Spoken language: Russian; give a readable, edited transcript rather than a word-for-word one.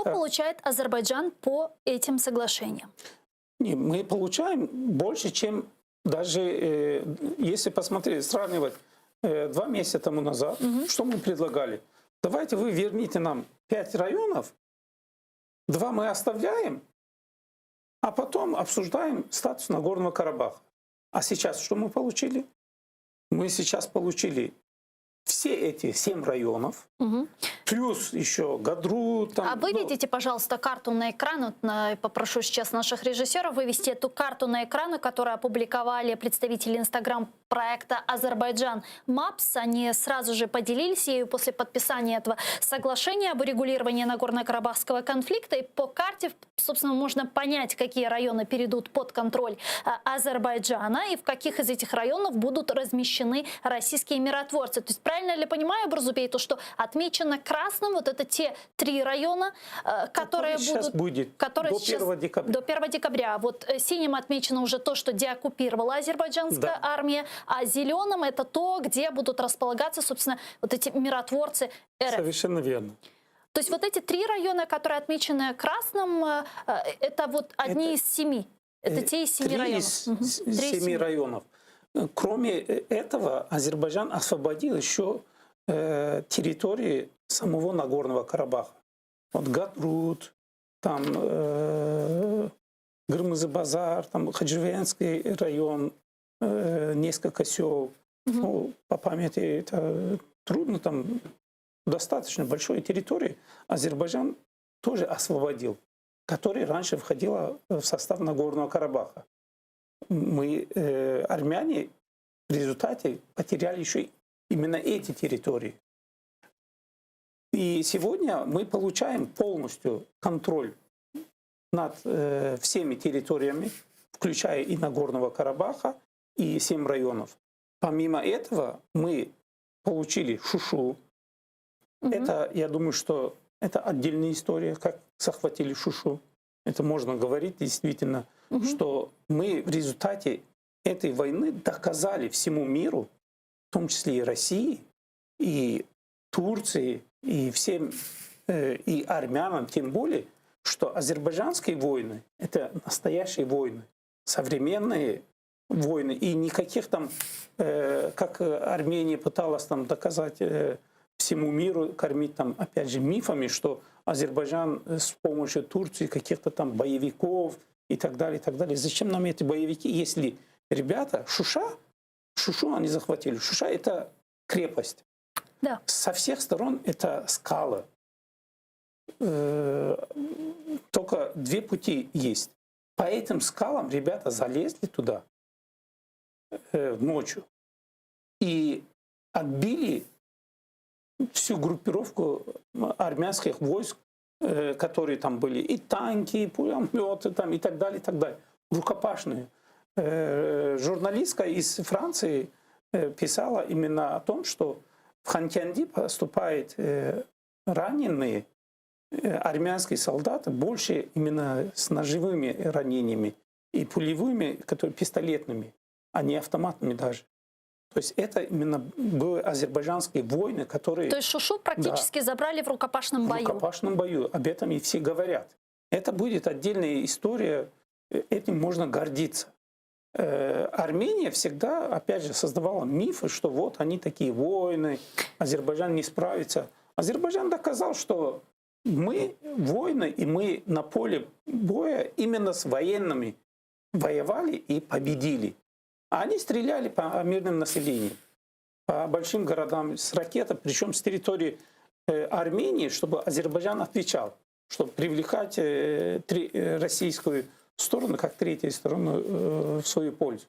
Что получает Азербайджан по этим соглашениям? Не, мы получаем больше, чем даже, если посмотреть, сравнивать 2 месяца тому назад, что мы предлагали. Давайте вы верните нам 5 районов, 2 мы оставляем, а потом обсуждаем статус Нагорного Карабаха. А сейчас что мы получили? Мы сейчас получили все эти 7 районов, плюс еще Гадру. Там, А вы видите, пожалуйста, карту на экран. Вот, попрошу сейчас наших режиссеров вывести эту карту на экран, которую опубликовали представители Инстаграм-проекта «Азербайджан Мапс». Они сразу же поделились ею после подписания этого соглашения об урегулировании Нагорно-Карабахского конфликта. И по карте, собственно, можно понять, какие районы перейдут под контроль Азербайджана и в каких из этих районов будут размещены российские миротворцы. То есть правильно ли понимаю, Барзубей, то, что отмечено красным, вот это те 3 района, которые будут... Будет которые до 1 декабря. До 1 декабря. Вот синим отмечено уже то, что деоккупировала азербайджанская армия, а зеленым это то, где будут располагаться, собственно, вот эти миротворцы РФ. Совершенно верно. То есть вот эти 3 района, которые отмечены красным, это вот одни из 7. Это те из 7 районов. 3 из 7 районов. Кроме этого, Азербайджан освободил еще территории самого Нагорного Карабаха. Вот Гадрут, там Гырмызы-Базар, там Хадживенский район, несколько сел. Ну, по памяти это трудно, там достаточно большой территории Азербайджан тоже освободил, которая раньше входила в состав Нагорного Карабаха. Мы, армяне, в результате потеряли еще именно эти территории. И сегодня мы получаем полностью контроль над всеми территориями, включая и Нагорного Карабаха, и 7 районов. Помимо этого мы получили Шушу. Это, я думаю, что это отдельная история, как захватили Шушу. Это можно говорить действительно, что мы в результате этой войны доказали всему миру, в том числе и России, и Турции, и всем, и армянам тем более, что азербайджанские войны — это настоящие войны, современные войны, и никаких там, как Армения пыталась там доказать всему миру, кормить там, опять же, мифами, что Азербайджан с помощью Турции каких-то там боевиков и так далее, и так далее. Зачем нам эти боевики, если ребята, Шушу они захватили. Шуша — это крепость. Да. Со всех сторон это скалы. Только 2 пути есть. По этим скалам ребята залезли туда ночью и отбили всю группировку армянских войск, которые там были. И танки, и пулеметы, там, и так далее, и так далее. Рукопашные. Журналистка из Франции писала именно о том, что в Ханкянди поступают раненые армянские солдаты больше именно с ножевыми ранениями и пулевыми, которые пистолетными, а не автоматными даже. То есть это именно были азербайджанские войны, которые... То есть Шушу практически забрали в рукопашном бою. В рукопашном бою. Об этом и все говорят. Это будет отдельная история, этим можно гордиться. Армения всегда, опять же, создавала мифы, что вот они такие воины, Азербайджан не справится. Азербайджан доказал, что мы воины, и мы на поле боя именно с военными воевали и победили. А они стреляли по мирным населениям, по большим городам с ракетой, причем с территории Армении, чтобы Азербайджан отвечал, чтобы привлекать российскую сторону, как третью сторону, в свою пользу.